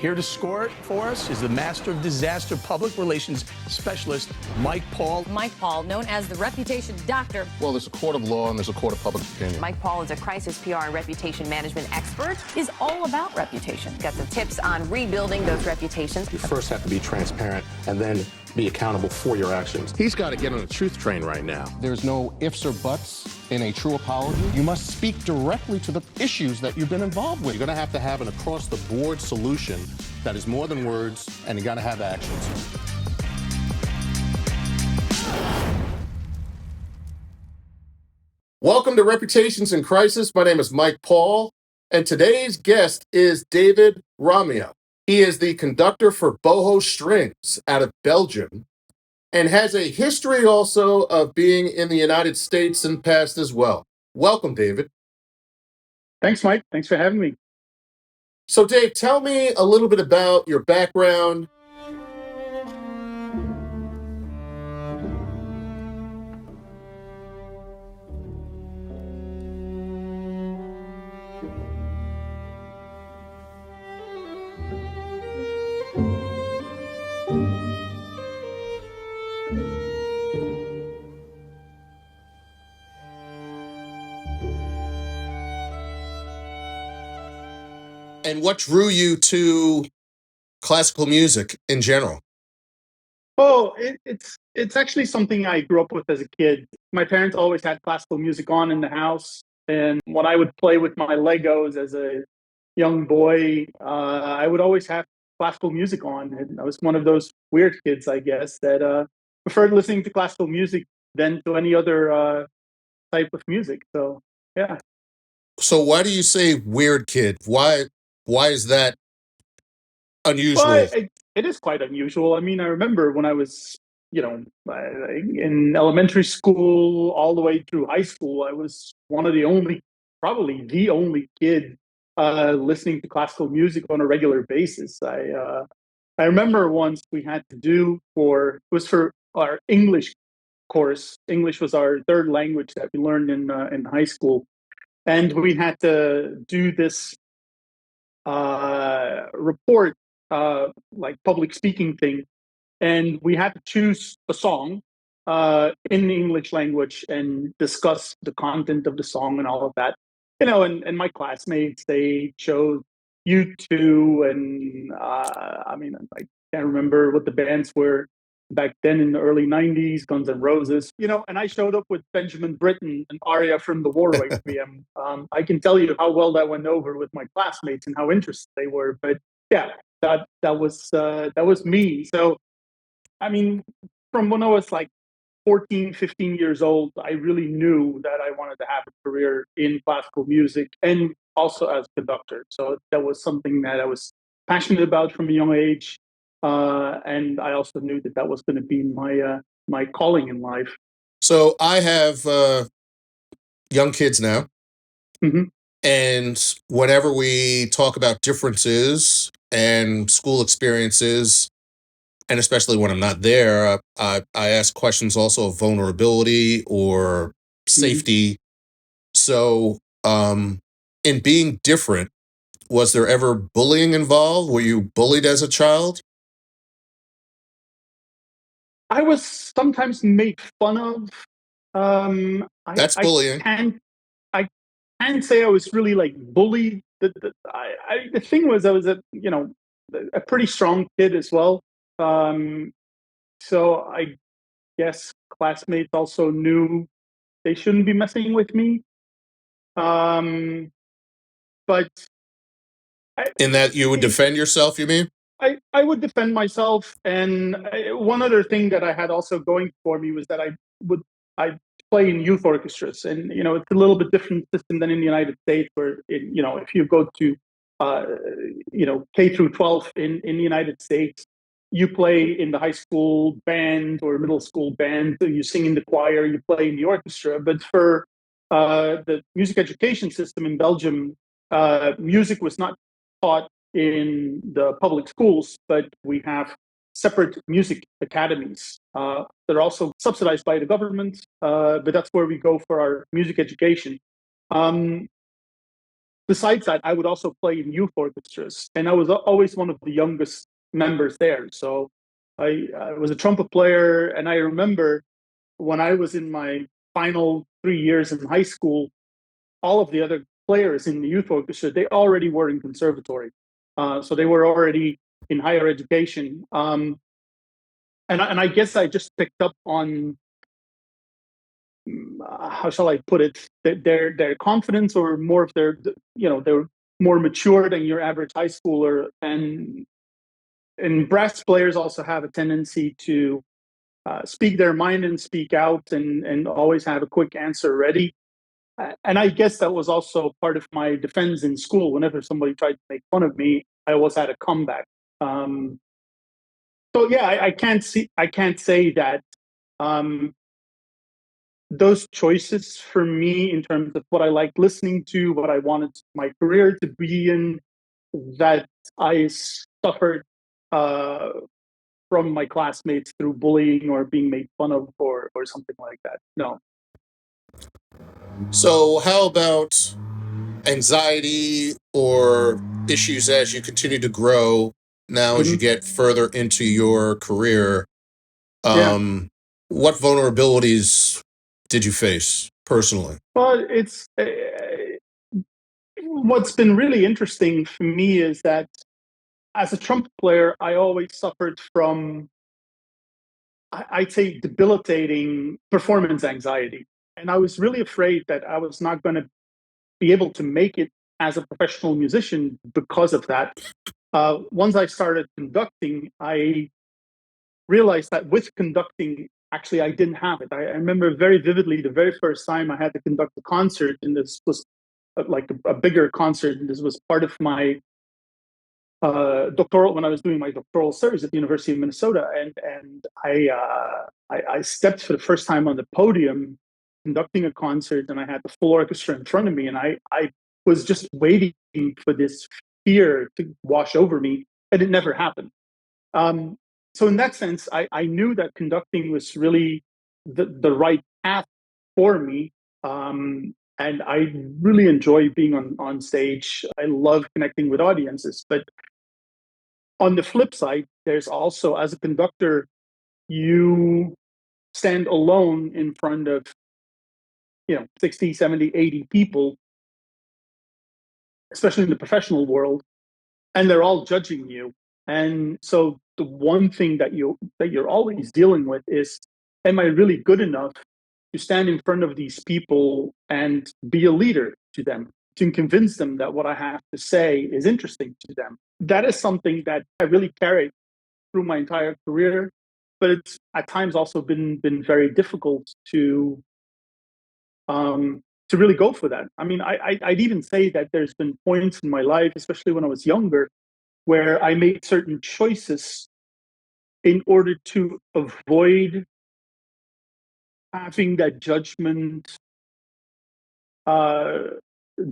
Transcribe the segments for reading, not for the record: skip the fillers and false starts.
Here to score it for us is the Master of Disaster Public Relations Specialist, Mike Paul. Mike Paul, known as the Reputation Doctor. Well, there's a court of law and there's a court of public opinion. Mike Paul is a crisis PR and reputation management expert. Is all about reputation. Got some tips on rebuilding those reputations. You first have to be transparent and then be accountable for your actions. He's got to get on a truth train right now. There's no ifs or buts in a true apology. You must speak directly to the issues that you've been involved with. You're going to have an across-the-board solution that is more than words, and you got to have actions. Welcome to Reputations in Crisis. My name is Mike Paul, and today's guest is David Ramael. He is the conductor for Boho Strings out of Belgium and has a history also of being in the United States and past as well. Welcome, David. Thanks, Mike. Thanks for having me. So, Dave, tell me a little bit about your background. And what drew you to classical music in general? Oh, it's actually something I grew up with as a kid. My parents always had classical music on in the house, and when I would play with my Legos as a young boy, I would always have classical music on. And I was one of those weird kids, I guess, that preferred listening to classical music than to any other type of music. So, yeah. So why do you say weird kid? Why is that unusual? Well, it is quite unusual. I mean, I remember when I was, in elementary school all the way through high school, I was one of the only, probably the only kid listening to classical music on a regular basis. I remember once we had to do it was for our English course. English was our third language that we learned in high school, and we had to do this report, like public speaking thing, and we had to choose a song in the English language and discuss the content of the song and all of that. And my classmates, they chose U2, and I mean, I can't remember what the bands were back then in the early 90s, Guns N' Roses, and I showed up with Benjamin Britten, an aria from the War Requiem. I can tell you how well that went over with my classmates and how interested they were. But yeah, that was me. So, I mean, from when I was like 14, 15 years old, I really knew that I wanted to have a career in classical music and also as conductor. So that was something that I was passionate about from a young age. And I also knew that was going to be my calling in life. So I have young kids now. Mm-hmm. And whenever we talk about differences and school experiences, and especially when I'm not there, I ask questions also of vulnerability or safety. Mm-hmm. So in being different, was there ever bullying involved? Were you bullied as a child? I was sometimes made fun of. That's bullying. I can't say I was really like bullied. The thing was, I was a pretty strong kid as well. So I guess classmates also knew they shouldn't be messing with me. But in that you would defend yourself, you mean? I would defend myself, and one other thing that I had also going for me was that I play in youth orchestras, and it's a little bit different system than in the United States, where if you go to K through 12 in the United States, you play in the high school band or middle school band, you sing in the choir, you play in the orchestra. But for the music education system in Belgium, music was not taught in the public schools, but we have separate music academies that are also subsidized by the government, but that's where we go for our music education. besides that, I would also play in youth orchestras, and I was always one of the youngest members there. So I was a trumpet player, and I remember when I was in my final 3 years in high school, all of the other players in the youth orchestra, they already were in conservatory. So they were already in higher education. And I guess I just picked up on, how shall I put it, their confidence, or more of their, they're more mature than your average high schooler. And brass players also have a tendency to speak their mind and speak out, and always have a quick answer ready. And I guess that was also part of my defense in school. Whenever somebody tried to make fun of me, I always had a comeback. So yeah, I can't say that those choices for me in terms of what I like listening to, what I wanted my career to be in, that I suffered from my classmates through bullying or being made fun of, or something like that. No. So, how about anxiety or issues as you continue to grow now as you Mm-hmm. get further into your career? Yeah. What vulnerabilities did you face personally? Well, it's what's been really interesting for me is that as a trumpet player, I always suffered from, I'd say, debilitating performance anxiety. And I was really afraid that I was not going to be able to make it as a professional musician because of that. Once I started conducting, I realized that with conducting, actually, I didn't have it. I remember very vividly the very first time I had to conduct a concert, and this was like a bigger concert. And this was part of my doctoral, when I was doing my doctoral studies at the University of Minnesota, and I stepped for the first time on the podium conducting a concert, and I had the full orchestra in front of me, and I was just waiting for this fear to wash over me, and it never happened. So in that sense, I knew that conducting was really the right path for me. And I really enjoy being on stage. I love connecting with audiences. But on the flip side, there's also, as a conductor, you stand alone in front of 60, 70, 80 people, especially in the professional world, and they're all judging you. And so the one thing that you're always dealing with is, am I really good enough to stand in front of these people and be a leader to them, to convince them that what I have to say is interesting to them? That is something that I really carried through my entire career, but it's at times also been very difficult to really go for that. I mean, I'd even say that there's been points in my life, especially when I was younger, where I made certain choices in order to avoid having that judgment uh,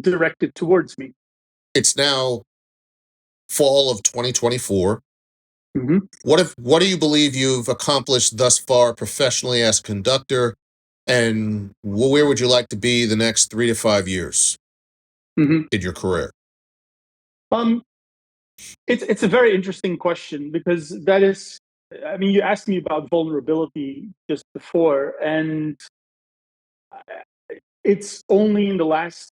directed towards me. It's now fall of 2024. Mm-hmm. What do you believe you've accomplished thus far professionally as a conductor, and where would you like to be the next 3 to 5 years Mm-hmm. in your career? Um, it's a very interesting question, because that is, I mean, you asked me about vulnerability just before, and it's only in the last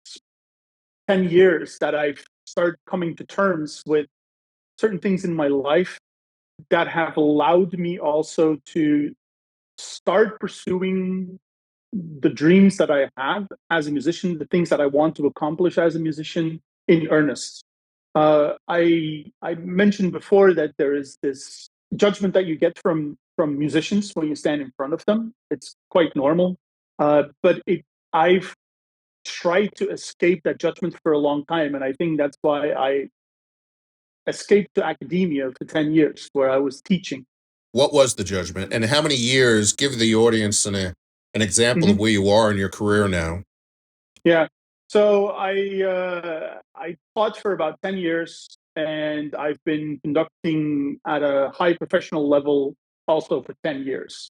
10 years that I've started coming to terms with certain things in my life that have allowed me also to start pursuing the dreams that I have as a musician, the things that I want to accomplish as a musician in earnest. I mentioned before that there is this judgment that you get from musicians when you stand in front of them. It's quite normal, but I've tried to escape that judgment for a long time, and I think that's why I escaped to academia for 10 years, where I was teaching. What was the judgment, and how many years? Give the audience an example of Mm-hmm. where you are in your career now. Yeah. So I taught for about 10 years, and I've been conducting at a high professional level also for 10 years.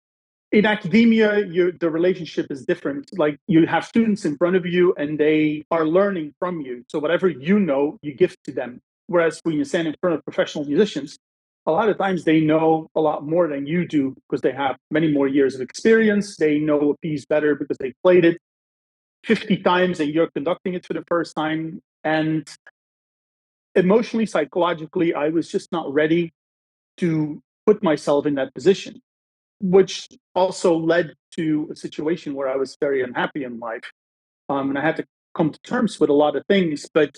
in academia, the relationship is different. Like you have students in front of you and they are learning from you. So whatever you know, you give to them. Whereas when you stand in front of professional musicians, a lot of times they know a lot more than you do because they have many more years of experience. They know a piece better because they played it 50 times and you're conducting it for the first time. And emotionally, psychologically, I was just not ready to put myself in that position, which also led to a situation where I was very unhappy in life. And I had to come to terms with a lot of things, but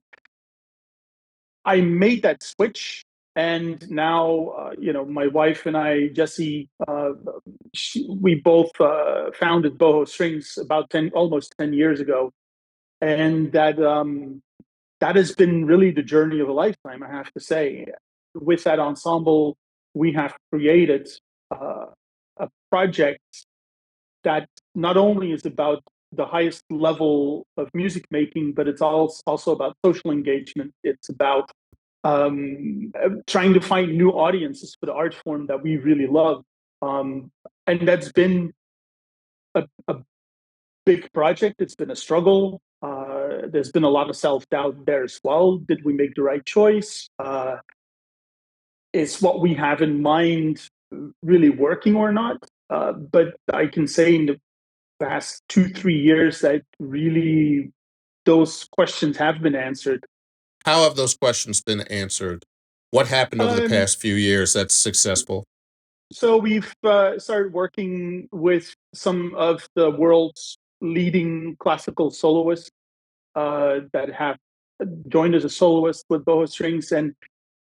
I made that switch. And now, my wife and I, Jessie, we both founded Boho Strings about almost 10 years ago. And that has been really the journey of a lifetime, I have to say. With that ensemble, we have created a project that not only is about the highest level of music making, but it's also about social engagement. It's about trying to find new audiences for the art form that we really love. And that's been a big project. It's been a struggle. There's been a lot of self-doubt there as well. Did we make the right choice? Is what we have in mind really working or not? But I can say in the past 2-3 years that really those questions have been answered. How have those questions been answered? What happened over the past few years that's successful? So we've started working with some of the world's leading classical soloists that have joined as a soloist with Boho Strings. And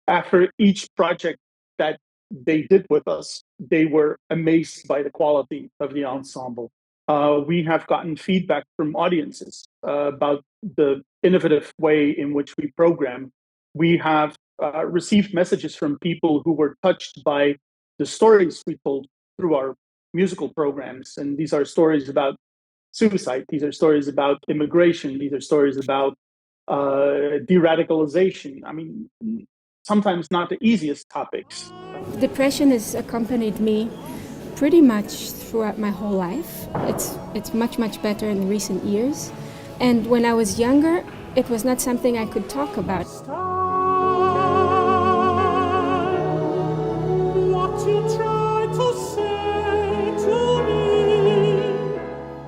after each project that they did with us, they were amazed by the quality of the ensemble. We have gotten feedback from audiences about the innovative way in which we program. We have received messages from people who were touched by the stories we told through our musical programs. And these are stories about suicide. These are stories about immigration. These are stories about de-radicalization. I mean, sometimes not the easiest topics. Depression has accompanied me pretty much throughout my whole life. It's much better in recent years. And when I was younger, it was not something I could talk about.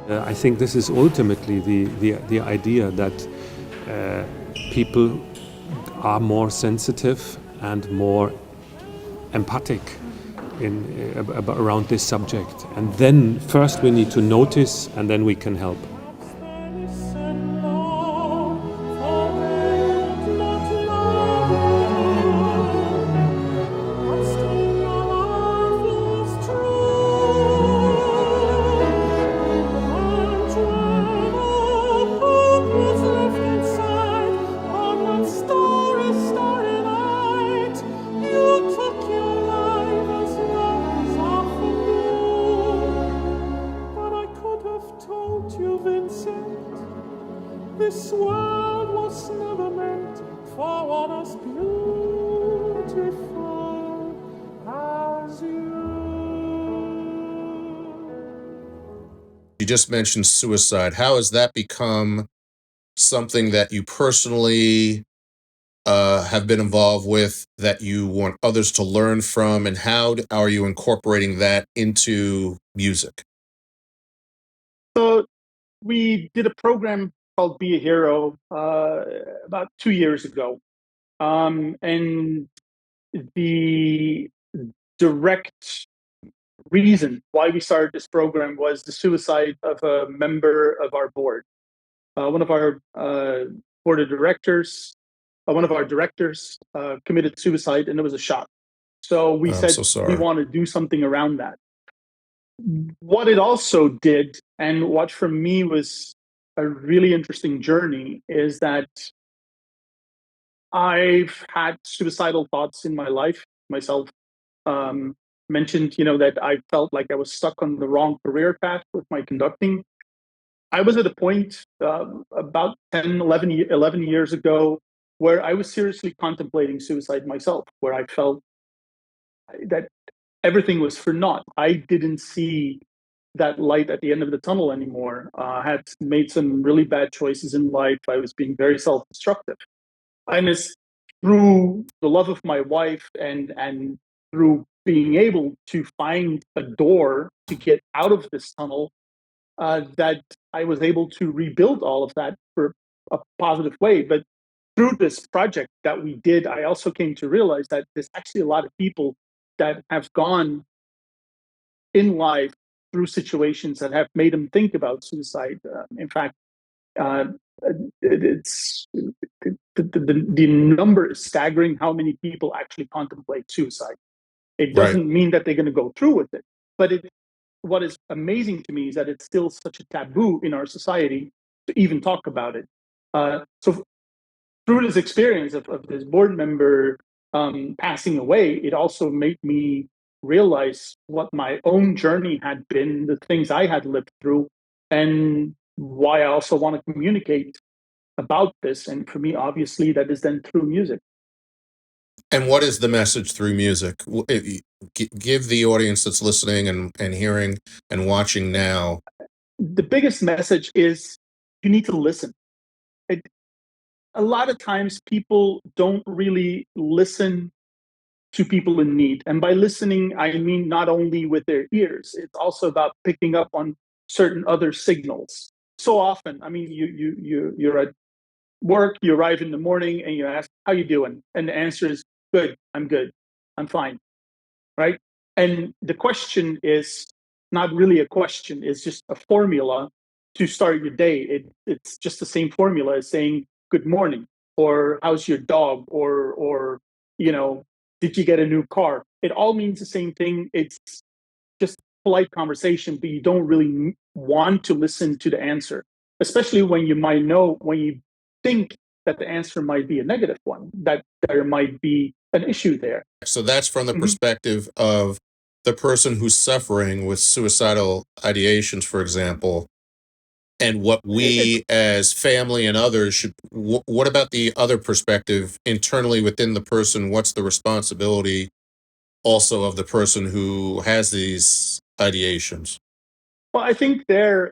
I think this is ultimately the idea that people are more sensitive and more empathic around this subject. And then first we need to notice and then we can help. This world was never meant for one as beautiful as you. You just mentioned suicide. How has that become something that you personally have been involved with, that you want others to learn from, and how are you incorporating that into music? So we did a program called Be a Hero about 2 years ago. And the direct reason why we started this program was the suicide of a member of our board. One of our board of directors, one of our directors committed suicide, and it was a shock. So we said we want to do something around that. What it also did, and what for me was a really interesting journey, is that I've had suicidal thoughts in my life myself. Mentioned, that I felt like I was stuck on the wrong career path with my conducting. I was at a point about 11 years ago where I was seriously contemplating suicide myself, where I felt that everything was for naught. I didn't see that light at the end of the tunnel anymore. Had made some really bad choices in life. I was being very self-destructive. And it's through the love of my wife and through being able to find a door to get out of this tunnel that I was able to rebuild all of that for a positive way. But through this project that we did, I also came to realize that there's actually a lot of people that have gone in life through situations that have made them think about suicide. In fact, uh, it's the number is staggering how many people actually contemplate suicide. It doesn't mean that they're going to go through with it, but what is amazing to me is that it's still such a taboo in our society to even talk about it. So through this experience of this board member passing away, it also made me realize what my own journey had been, the things I had lived through, and why I also want to communicate about this. And for me, obviously, that is then through music. And what is the message through music? Give the audience that's listening and hearing and watching now. The biggest message is you need to listen. A lot of times people don't really listen to people in need. And by listening, I mean not only with their ears, it's also about picking up on certain other signals. So often, I mean, you're at work, you arrive in the morning and you ask, how you doing? And the answer is good, I'm fine, right? And the question is not really a question, it's just a formula to start your day. It's just the same formula as saying good morning, or how's your dog, or did you get a new car? It all means the same thing. It's just polite conversation, but you don't really want to listen to the answer, especially when you think that the answer might be a negative one, that there might be an issue there. So that's from the perspective of the person who's suffering with suicidal ideations, for example, and what we as family and others should. What about the other perspective internally within the person? What's the responsibility also of the person who has these ideations? Well, I think the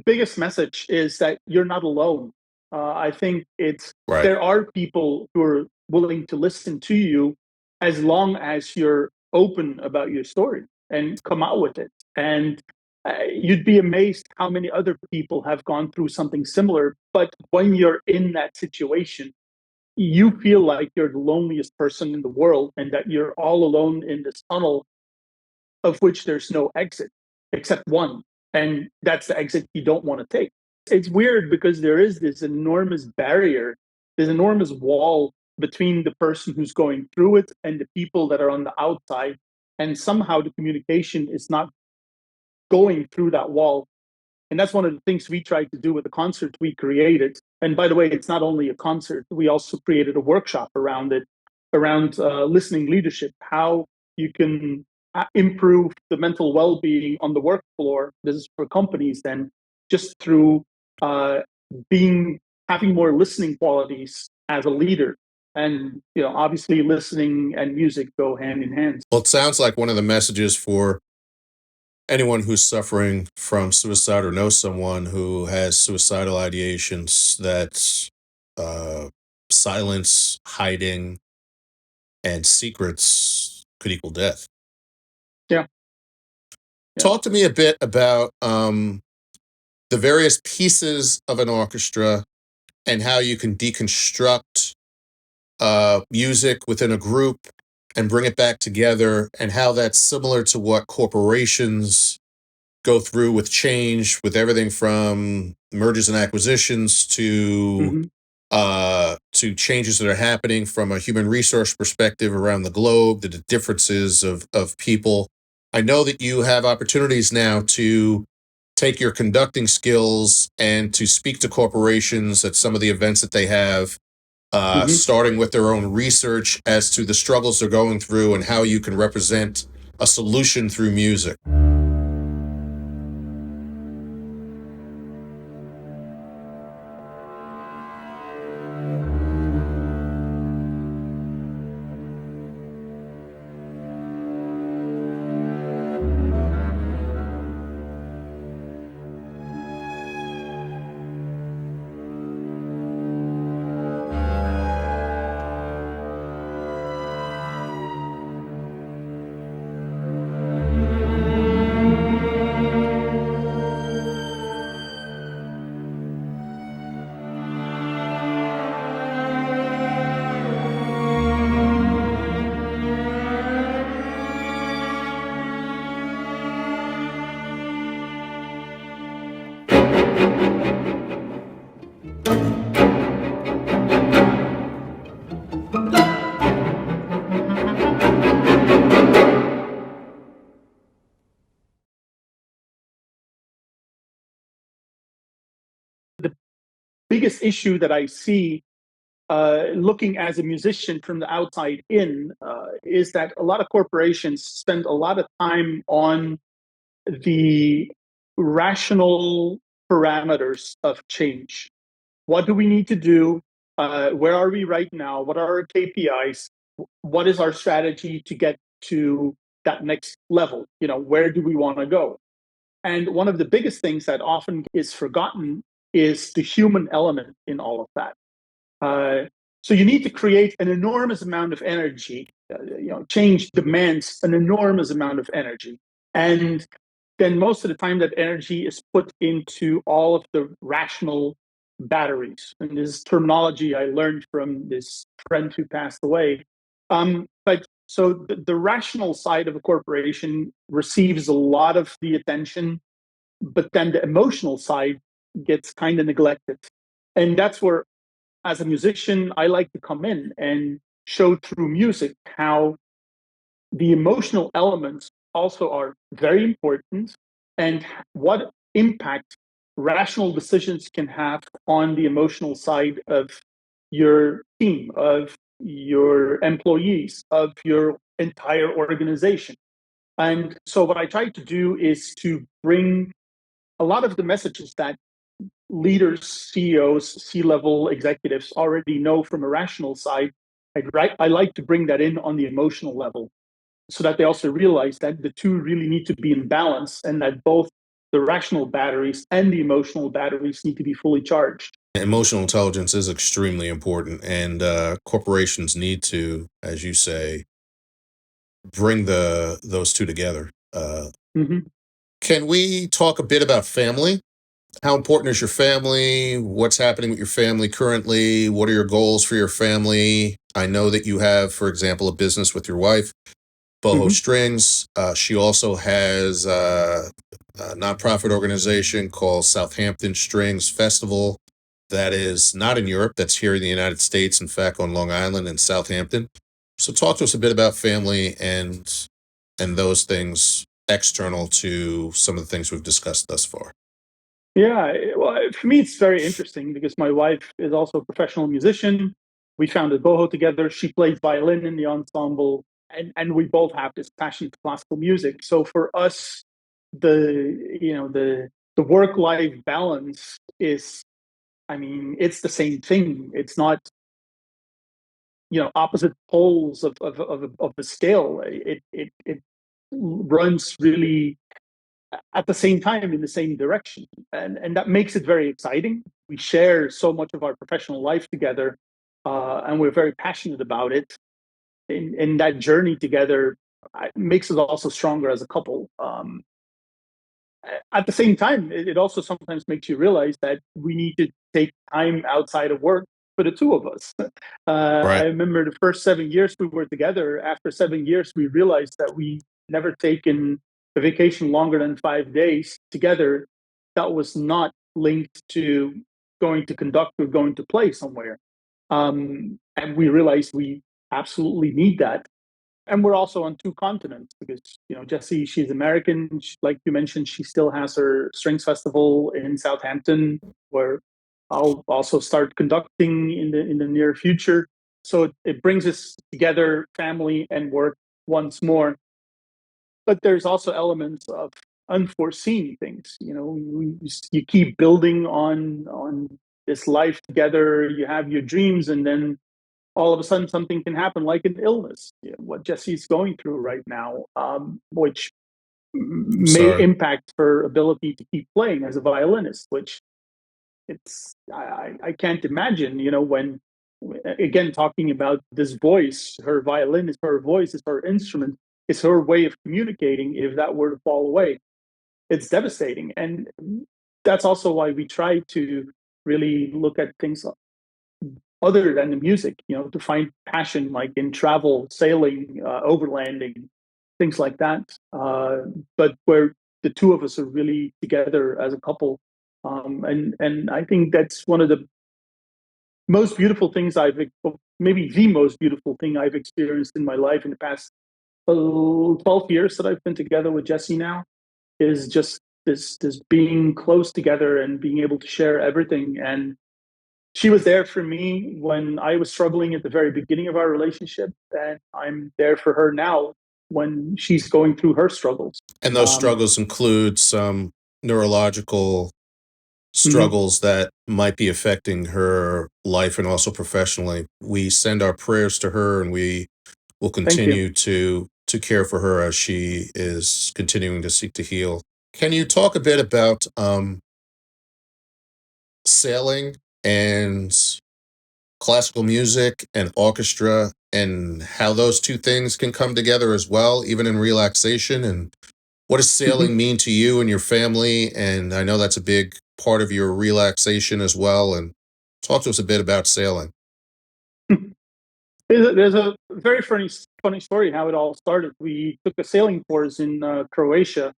biggest message is that you're not alone. I think there are people who are willing to listen to you as long as you're open about your story and come out with it. And you'd be amazed how many other people have gone through something similar. But when you're in that situation, you feel like you're the loneliest person in the world and that you're all alone in this tunnel of which there's no exit except one. And that's the exit you don't want to take. It's weird because there is this enormous barrier, this enormous wall between the person who's going through it and the people that are on the outside. And somehow the communication is not going through that wall. And that's one of the things we tried to do with the concert we created. And by the way, it's not only a concert, we also created a workshop around it, around listening leadership, how you can improve the mental well-being on the work floor. This is for companies then, just through having more listening qualities as a leader. And obviously listening and music go hand in hand. Well, it sounds like one of the messages for anyone who's suffering from suicide or knows someone who has suicidal ideations, that silence, hiding, and secrets could equal death. Yeah. Talk to me a bit about the various pieces of an orchestra and how you can deconstruct music within a group and bring it back together, and how that's similar to what corporations go through with change, with everything from mergers and acquisitions to changes that are happening from a human resource perspective around the globe, the differences of people. I know that you have opportunities now to take your conducting skills and to speak to corporations at some of the events that they have, starting with their own research as to the struggles they're going through and how you can represent a solution through music. biggest issue that I see looking as a musician from the outside in is that a lot of corporations spend a lot of time on the rational parameters of change. What do we need to do? Where are we right now? What are our KPIs? What is our strategy to get to that next level? Where do we want to go? And one of the biggest things that often is forgotten is the human element in all of that. So you need to create an enormous amount of energy. Change demands an enormous amount of energy. And then most of the time that energy is put into all of the rational batteries. And this terminology I learned from this friend who passed away. But so the rational side of a corporation receives a lot of the attention, but then the emotional side gets kind of neglected. And that's where, as a musician, I like to come in and show through music how the emotional elements also are very important and what impact rational decisions can have on the emotional side of your team, of your employees, of your entire organization. And so what I try to do is to bring a lot of the messages that leaders, CEOs, C-level executives already know from a rational side. I like to bring that in on the emotional level so that they also realize that the two really need to be in balance and that both the rational batteries and the emotional batteries need to be fully charged. Emotional intelligence is extremely important, and corporations need to, as you say, bring those two together. Can we talk a bit about family? How important is your family? What's happening with your family currently? What are your goals for your family? I know that you have, for example, a business with your wife, Boho Strings. She also has a nonprofit organization called Southampton Strings Festival that is not in Europe, that's here in the United States, in fact, on Long Island in Southampton. So talk to us a bit about family and those things external to some of the things we've discussed thus far. Yeah, well, for me, it's very interesting because my wife is also a professional musician. We founded Boho together. She plays violin in the ensemble, and we both have this passion for classical music. So for us, the work-life balance is, I mean, it's the same thing. It's not, opposite poles of the scale. It runs really at the same time in the same direction, and that makes it very exciting. We share so much of our professional life together, and we're very passionate about it. In that journey together, it makes us also stronger as a couple. At the same time, it also sometimes makes you realize that we need to take time outside of work for the two of us. I remember the first 7 years we were together. After 7 years, we realized that we never taken a vacation longer than 5 days together that was not linked to going to conduct or going to play somewhere. And we realized we absolutely need that. And we're also on two continents because, Jessie, she's American. Like you mentioned, she still has her strings festival in Southampton, where I'll also start conducting in the near future. So it brings us together, family and work, once more. But there's also elements of unforeseen things. You keep building on this life together. You have your dreams, and then all of a sudden something can happen, like an illness, what Jessie's going through right now, which may impact her ability to keep playing as a violinist, which I can't imagine, when, again, talking about this voice, her violin is her voice, is her instrument, is her way of communicating. If that were to fall away, it's devastating. And that's also why we try to really look at things other than the music, to find passion, like in travel, sailing, overlanding, things like that. But where the two of us are really together as a couple. And I think that's one of the most beautiful things maybe the most beautiful thing I've experienced in my life in the past 12 years that I've been together with Jessie now, is just this being close together and being able to share everything. And she was there for me when I was struggling at the very beginning of our relationship, and I'm there for her now when she's going through her struggles. And those struggles include some neurological struggles that might be affecting her life and also professionally. We send our prayers to her, and we will continue to care for her as she is continuing to seek to heal. Can you talk a bit about sailing and classical music and orchestra and how those two things can come together as well, even in relaxation? And what does sailing mean to you and your family? And I know that's a big part of your relaxation as well. And talk to us a bit about sailing. There's a very funny story how it all started. We took a sailing course in Croatia,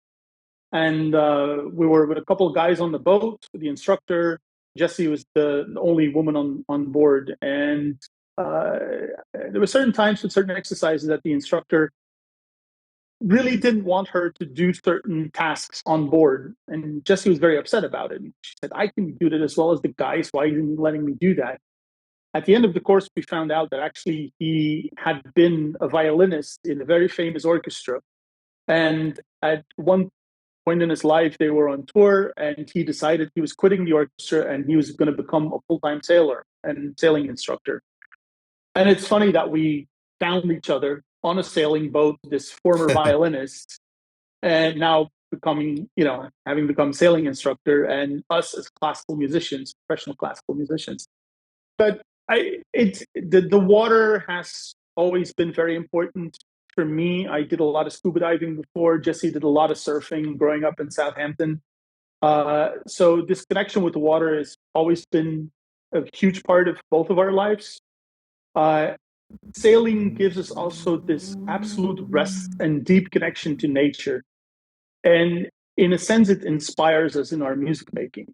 and we were with a couple of guys on the boat. The instructor, Jessie, was the only woman on board, and there were certain times with certain exercises that the instructor really didn't want her to do certain tasks on board, and Jessie was very upset about it. She said, "I can do that as well as the guys. Why are you letting me do that?" At the end of the course, we found out that actually he had been a violinist in a very famous orchestra. And at one point in his life, they were on tour, and he decided he was quitting the orchestra and he was going to become a full-time sailor and sailing instructor. And it's funny that we found each other on a sailing boat, this former violinist, and now becoming, having become sailing instructor, and us as classical musicians, professional classical musicians. But the water has always been very important for me. I did a lot of scuba diving before. Jessie did a lot of surfing growing up in Southampton. So this connection with the water has always been a huge part of both of our lives. Sailing gives us also this absolute rest and deep connection to nature. And in a sense, it inspires us in our music making.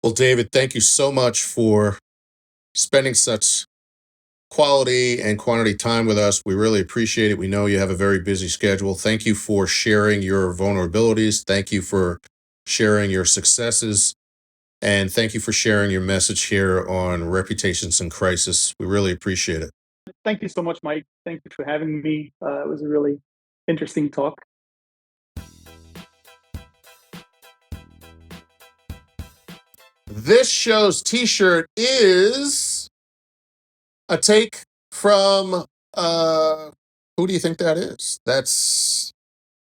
Well, David, thank you so much for spending such quality and quantity time with us. We really appreciate it. We know you have a very busy schedule. Thank you for sharing your vulnerabilities. Thank you for sharing your successes. And thank you for sharing your message here on Reputations in Crisis. We really appreciate it. thank you so much, Mike. Thank you for having me. It was a really interesting talk. This show's t-shirt is a take from, who do you think that is? That's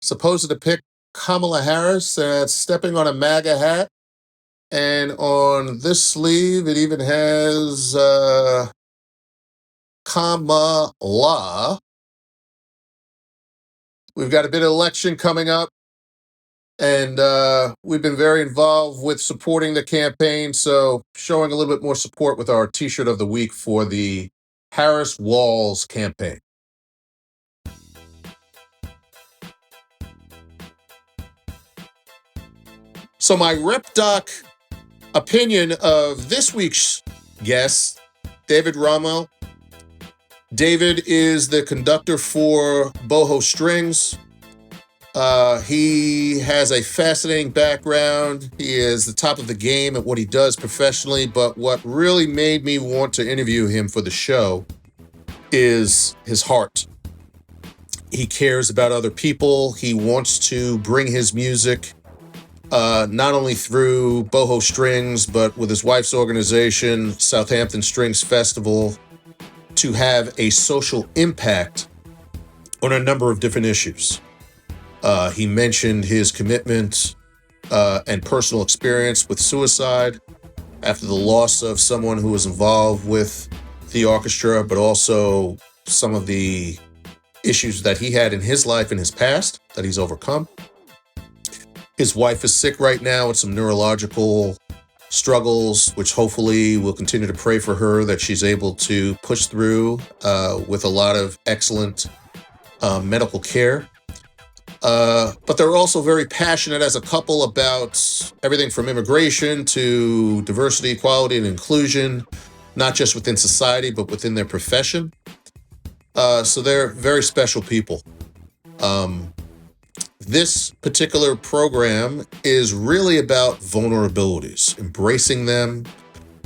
supposed to depict Kamala Harris stepping on a MAGA hat. And on this sleeve, it even has Kamala. We've got a bit of election coming up, and we've been very involved with supporting the campaign, so showing a little bit more support with our T-shirt of the week for the Harris Walls campaign. So my Rep Doc opinion of this week's guest, David Ramael. David is the conductor for Boho Strings. He has a fascinating background. He is the top of the game at what he does professionally, but what really made me want to interview him for the show is his heart. He cares about other people. He wants to bring his music not only through Boho Strings, but with his wife's organization, Southampton Strings Festival, to have a social impact on a number of different issues. He mentioned his commitment and personal experience with suicide after the loss of someone who was involved with the orchestra, but also some of the issues that he had in his life in his past that he's overcome. His wife is sick right now with some neurological struggles, which hopefully we'll continue to pray for her that she's able to push through with a lot of excellent medical care. But they're also very passionate as a couple about everything from immigration to diversity, equality, and inclusion, not just within society, but within their profession. So they're very special people. This particular program is really about vulnerabilities, embracing them,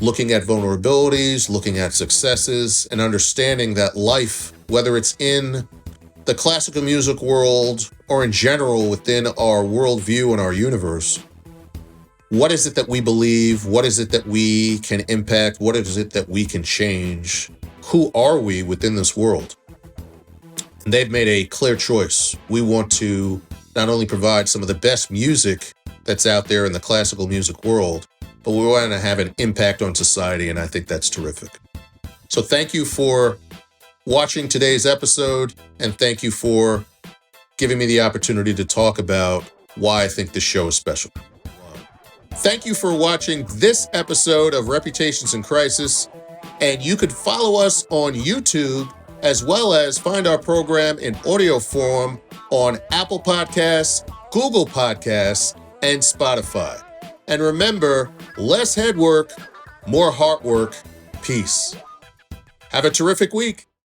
looking at vulnerabilities, looking at successes, and understanding that life, whether it's in the classical music world or in general within our worldview and our universe, what is it that we believe? What is it that we can impact? What is it that we can change? Who are we within this world? And they've made a clear choice. We want to not only provide some of the best music that's out there in the classical music world, but we want to have an impact on society, and I think that's terrific. So thank you for watching today's episode, and thank you for giving me the opportunity to talk about why I think this show is special. Thank you for watching this episode of Reputations in Crisis, and you could follow us on YouTube as well as find our program in audio form on Apple Podcasts, Google Podcasts, and Spotify. And remember, less head work, more heart work. Peace. Have a terrific week.